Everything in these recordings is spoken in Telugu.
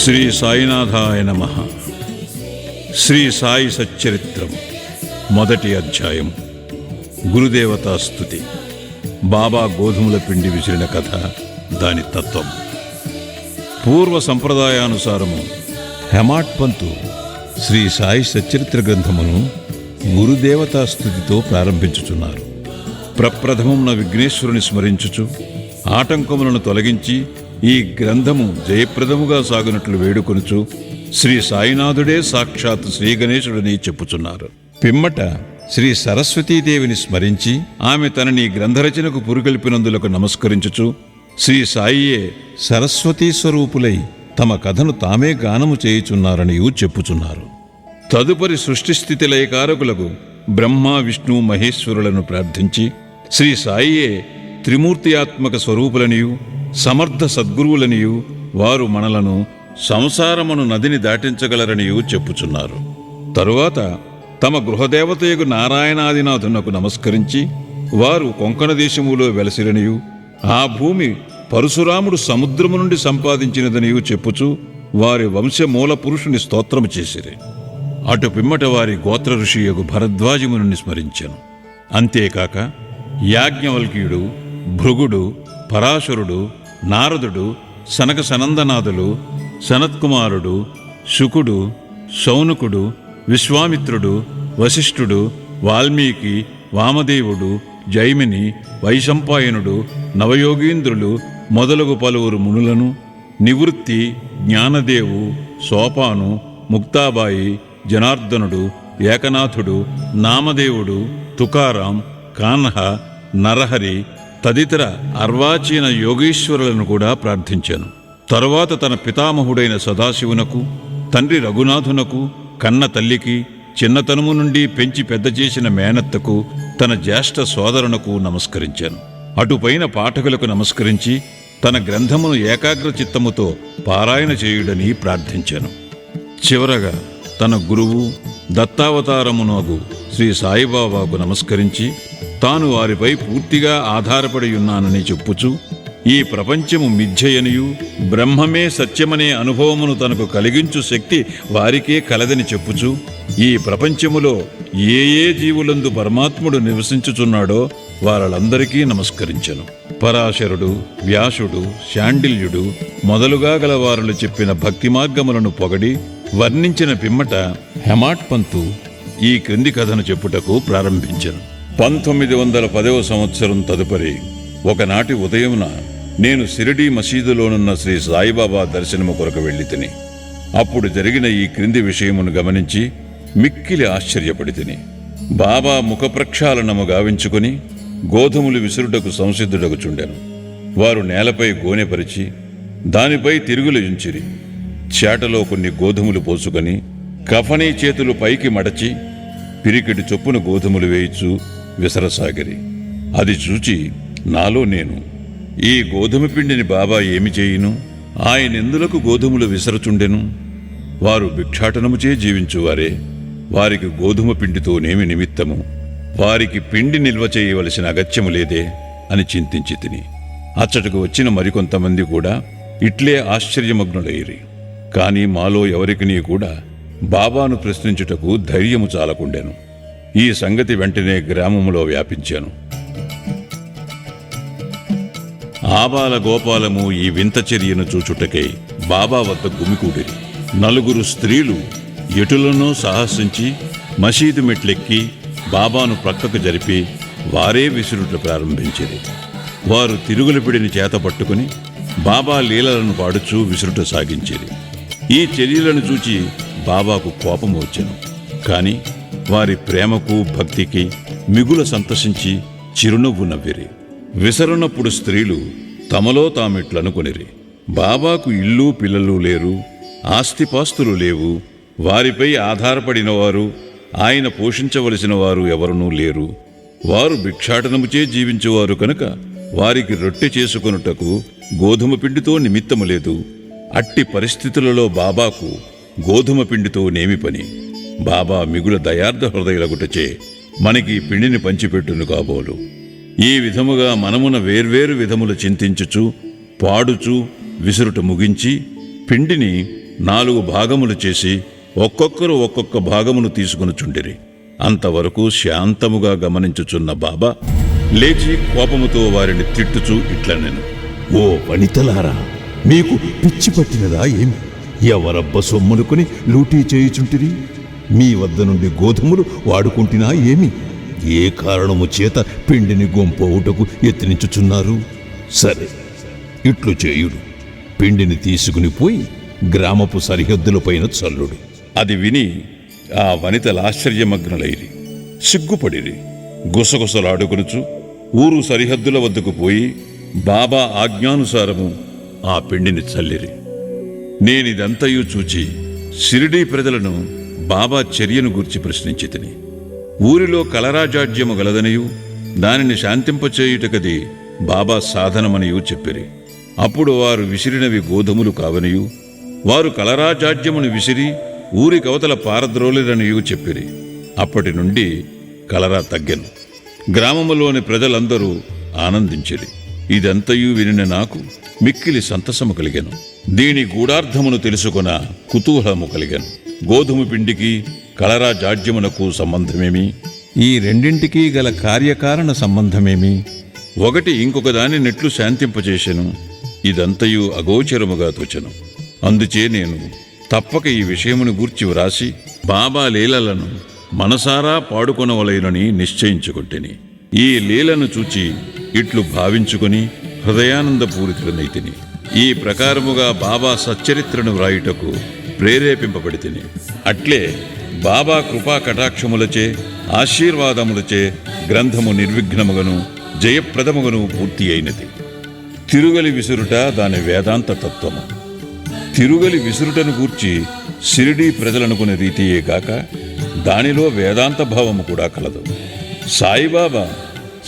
శ్రీ సాయినాథాయ నమః. శ్రీ సాయి సచ్చరిత్రం మొదటి అధ్యాయం. గురుదేవతా స్తుతి. బాబా గోధుమల పిండి విసిరిన కథ, దాని తత్వం. పూర్వ సంప్రదాయానుసారము హెమాట్ పంతు శ్రీ సాయి సచ్చరిత్ర గ్రంథమును గురుదేవతా స్తుతితో ప్రారంభించుచున్నారు. ప్రప్రథమమున విఘ్నేశ్వరుని స్మరించుచు ఆటంకములను తొలగించి ఈ గ్రంథము జయప్రదముగా సాగునట్లు వేడుకొనుచు శ్రీ సాయినాథుడే సాక్షాత్ శ్రీ గణేశుడని చెప్పుచున్నారు. పిమ్మట శ్రీ సరస్వతీదేవిని స్మరించి ఆమె తనని గ్రంథరచనకు పురుగొల్పినందులకు నమస్కరించుచు శ్రీ సాయియే సరస్వతీ స్వరూపులై తమ కథను తామే గానము చేయుచున్నారనియూ చెప్పుచున్నారు. తదుపరి సృష్టిస్థితి లయకారకులకు బ్రహ్మ విష్ణు మహేశ్వరులను ప్రార్థించి శ్రీ సాయియే త్రిమూర్తియాత్మక స్వరూపులనియు సమర్థ సద్గురువులనియు వారు మనలను సంసారమును నదిని దాటించగలరనియూ చెప్పుచున్నారు. తరువాత తమ గృహదేవతయగు నారాయణాదినాథునకు నమస్కరించి వారు కొంకణ దేశములో వెలసిరనియు ఆ భూమి పరశురాముడు సముద్రము నుండి సంపాదించినదనియూ చెప్పుచు వారి వంశమూల పురుషుని స్తోత్రము చేసిరి. అటు పిమ్మట వారి గోత్ర ఋషియగు భరద్వాజముని స్మరించెను. అంతేకాక యాజ్ఞవల్క్యుడు, భృగుడు, పరాశరుడు, నారదుడు, సనక సనందనాథులు, సనత్కుమారుడు, శుకుడు, శౌనకుడు, విశ్వామిత్రుడు, వశిష్ఠుడు, వాల్మీకి, వామదేవుడు, జైమిని, వైశంపాయనుడు, నవయోగీంద్రులు మొదలగు పలువురు మునులను, నివృత్తి, జ్ఞానదేవు, సోపాను, ముక్తాబాయి, జనార్దనుడు, ఏకనాథుడు, నామదేవుడు, తుకారాం, కాన్హ, నరహరి తదితర అర్వాచీన యోగీశ్వరులను కూడా ప్రార్థించాను. తరువాత తన పితామహుడైన సదాశివునకు, తండ్రి రఘునాథునకు, కన్న తల్లికి, చిన్నతనము నుండి పెంచి పెద్ద చేసిన మేనత్తకు, తన జ్యేష్ఠ సోదరునకు నమస్కరించాను. అటుపైన పాఠకులకు నమస్కరించి తన గ్రంథమును ఏకాగ్ర చిత్తముతో పారాయణ చేయుడని ప్రార్థించాను. చివరగా తన గురువు దత్తావతారమునగు శ్రీ సాయిబాబాకు నమస్కరించి తాను వారిపై పూర్తిగా ఆధారపడి ఉన్నానని చెప్పుచు ఈ ప్రపంచము మిథ్యయనియు బ్రహ్మమే సత్యమనే అనుభవమును తనకు కలిగించు శక్తి వారికే కలదని చెప్పుచు ఈ ప్రపంచములో ఏ ఏ జీవులందు పరమాత్ముడు నివసించుచున్నాడో వారందరికీ నమస్కరించెను. పరాశరుడు, వ్యాసుడు, శాండిల్యుడు మొదలుగా గలవారులు చెప్పిన భక్తి మార్గములను పొగడి వర్ణించిన పిమ్మట హెమాట్ పంతు ఈ క్రింది కథను చెప్పుటకు ప్రారంభించెను. 1910వ సంవత్సరం తదుపరి ఒకనాటి ఉదయమున నేను షిరిడీ మసీదులోనున్న శ్రీ సాయిబాబా దర్శనము కొరకు వెళ్ళి తిని అప్పుడు జరిగిన ఈ క్రింది విషయమును గమనించి మిక్కిలి ఆశ్చర్యపడి తిని బాబా ముఖ ప్రక్షాళనము గావించుకుని గోధుమలు విసురుటకు సంసిద్ధుడగుచుండెను. వారు నేలపై గోనెపరిచి దానిపై తిరుగులు ఉంచిరి. చేటలో కొన్ని గోధుమలు పోసుకొని కఫనీ చేతులు పైకి మడచి పిరికిడి చొప్పున గోధుమలు వేయిచు విసరసాగిరి. అది చూచి నాలో నేను, ఈ గోధుమ పిండిని బాబా ఏమి చేయును? ఆయనెందులకు గోధుమలు విసరచుండెను? వారు భిక్షాటనముచే జీవించువారే, వారికి గోధుమ పిండితోనేమి నిమిత్తము? వారికి పిండి నిల్వ చేయవలసిన అగత్యము లేదే అని చింతించి తిని అచ్చటకు వచ్చిన మరికొంతమంది కూడా ఇట్లే ఆశ్చర్యమగ్నులైరి. కాని మాలో ఎవరికినీ కూడా బాబాను ప్రశ్నించుటకు ధైర్యము చాలకుండెను. ఈ సంగతి వెంటనే గ్రామములో వ్యాపించాను. ఆబాల గోపాలము ఈ వింత చర్యను చూచుటకై బాబా వద్ద గుమికూడిరి. 4 స్త్రీలు ఎటులనో సాహసించి మసీదు మెట్లెక్కి బాబాను ప్రక్కకు జరిపి వారే విసురుట ప్రారంభించిరి. వారు తిరుగుల పిడిని చేత పట్టుకుని బాబా లీలలను పాడుచూ విసురుట సాగించిరి. ఈ చర్యలను చూచి బాబాకు కోపము వచ్చెను. కాని వారి ప్రేమకు భక్తికి మిగుల సంతసించి చిరునవ్వు నవ్విరి. విసరునప్పుడు స్త్రీలు తమలో తామిట్లనుకొనిరి, బాబాకు ఇల్లు పిల్లలు లేరు, ఆస్తిపాస్తులు లేవు, వారిపై ఆధారపడినవారు, ఆయన పోషించవలసిన వారు ఎవరునూ లేరు. వారు భిక్షాటనముచే జీవించువారు కనుక వారికి రొట్టె చేసుకొనుటకు గోధుమ పిండితో నిమిత్తము లేదు. అట్టి పరిస్థితులలో బాబాకు గోధుమ పిండితో నేమి పని? బాబా మిగుల దయార్థ హృదయులగుటచే మనకి పిండిని పంచిపెట్టును కాబోలు. ఈ విధముగా మనమున వేర్వేరు విధములు చింతించుచు పాడుచు విసురుట ముగించి పిండిని 4 భాగములు చేసి ఒక్కొక్కరు ఒక్కొక్క భాగమును తీసుకొనుచుండిరి. అంతవరకు శాంతముగా గమనించుచున్న బాబా లేచి కోపముతో వారిని తిట్టుచూ ఇట్లనెను. ఓ వనితలారా, మీకు పిచ్చి పట్టినదా ఏమి? ఎవరబ్బ సొమ్మునుకొని లూటీ చేయుచుంటిరి? మీ వద్ద నుండి గోధుమలు వాడుకుంటున్నా ఏమి? ఏ కారణము చేత పిండిని గొంపోవుటకు యత్నించుచున్నారు? సరే, ఇట్లు చేయుడు. పిండిని తీసుకుని పోయి గ్రామపు సరిహద్దులపైన చల్లుడు. అది విని ఆ వనితలు ఆశ్చర్యమగ్నులైరి, సిగ్గుపడిరి. గుసగుసలాడుకొనుచు ఊరు సరిహద్దుల వద్దకు పోయి బాబా ఆజ్ఞానుసారము ఆ పిండిని చల్లిరి. నేనిదంతయు చూచి షిరిడీ ప్రజలను బాబా చర్యను గూర్చి ప్రశ్నించి తిని, ఊరిలో కలరాజాడ్యము గలదనియు దానిని శాంతింపచేయుటకది బాబా సాధనమనియు చెప్పిరి. అప్పుడు వారు విసిరినవి గోధుమలు కావనియు వారు కలరాజాడ్యమును విసిరి ఊరి కవతల పారద్రోలిరనియు చెప్పిరి. అప్పటి నుండి కలరా తగ్గెను. గ్రామములోని ప్రజలందరూ ఆనందించిరి. ఇదంతయు వినిన నాకు మిక్కిలి సంతసము కలిగెను. దీని గూఢార్థమును తెలుసుకొన కుతూహలము కలిగెను. గోధుమ పిండికి కలరా జాడ్యమునకు సంబంధమేమి? ఈ రెండింటికీ గల కార్యకారణ సంబంధమేమి? ఒకటి ఇంకొక దాని నెట్లు శాంతింపచేసెను. ఇదంతయు అగోచరముగా తోచెను. అందుచే నేను తప్పక ఈ విషయమును గూర్చి వ్రాసి బాబా లీలలను మనసారా పాడుకొనవలెనని నిశ్చయించుకొంటిని. ఈ లీలను చూచి ఇట్లు భావించుకొని హృదయానందపూరితుడనైతిని. ఈ ప్రకారముగా బాబా సచ్చరిత్రను వ్రాయుటకు ప్రేరేపింపబడితిని. అట్లే బాబా కృపా కటాక్షములచే ఆశీర్వాదములచే గ్రంథము నిర్విఘ్నముగను జయప్రదముగను పూర్తి అయినది. తిరుగలి విసురుట దాని వేదాంత తత్వము. తిరుగలి విసురుటను గూర్చి షిరిడీ ప్రజలనుకునే రీతియే గాక దానిలో వేదాంత భావము కూడా కలదు. సాయిబాబా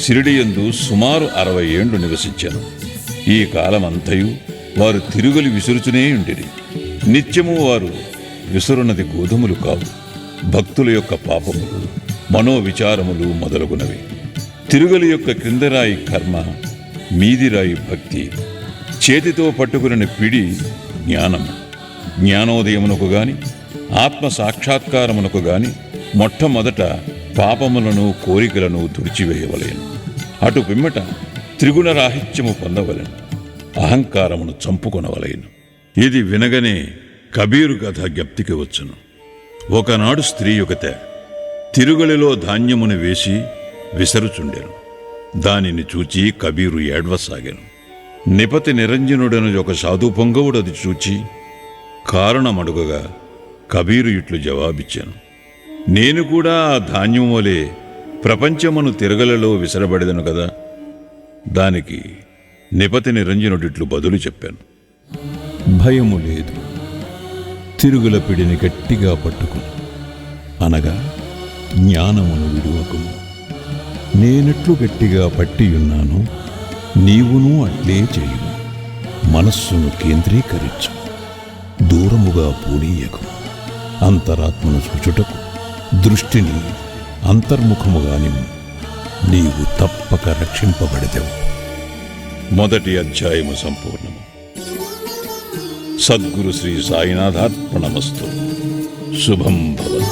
షిరిడియందు సుమారు 60 ఏండ్లు నివసించాను. ఈ కాలమంతయు వారు తిరుగలి విసురుచునే ఉండిరి. నిత్యము వారు విసురున్నది గోధుమలు కావు, భక్తుల యొక్క పాపములు, మనోవిచారములు మొదలగునవి. తిరుగలి యొక్క క్రిందరాయి కర్మ, మీదిరాయి భక్తి. చేతితో పట్టుకుని పిడి జ్ఞానము. జ్ఞానోదయమునకు గాని ఆత్మ సాక్షాత్కారమునకు గాని మొట్టమొదట పాపములను కోరికలను తుడిచివేయవలేను. అటు పిమ్మట త్రిగుణరాహిత్యము పొందవలెను. అహంకారమును చంపుకొనవలేను. ఇది వినగనే కబీరు కథ జ్ఞప్తికి వచ్చును. ఒకనాడు స్త్రీ ఒకతే తిరుగలిలో ధాన్యమును వేసి విసరుచుండెను. దానిని చూచి కబీరు ఏడ్వసాగాను. నిపతి నిరంజనుడను ఒక సాధు పొంగవుడు అది చూచి కారణమడుగగా కబీరు ఇట్లు జవాబిచ్చాను. నేను కూడా ఆ ధాన్యం వలె ప్రపంచమును తిరగలలో విసరబడెదను కదా. దానికి నిపతి నిరంజనుడిట్లు బదులు చెప్పాను. భయము లేదు, తిరుగుల పిడిని గట్టిగా పట్టుకును, అనగా జ్ఞానమును విడువకును. నేనెట్లు గట్టిగా పట్టియున్నాను, నీవును అట్లే చేయుము. మనస్సును కేంద్రీకరించు, దూరముగా పూనీయకు. అంతరాత్మను చూచుటకు దృష్టిని అంతర్ముఖముగా నిమ్ము. నీవు తప్పక రక్షింపబడెదవు. మొదటి అధ్యాయము సంపూర్ణము. సద్గురు శ్రీ సాయినాథార్పణమస్తు. శుభం భవతు.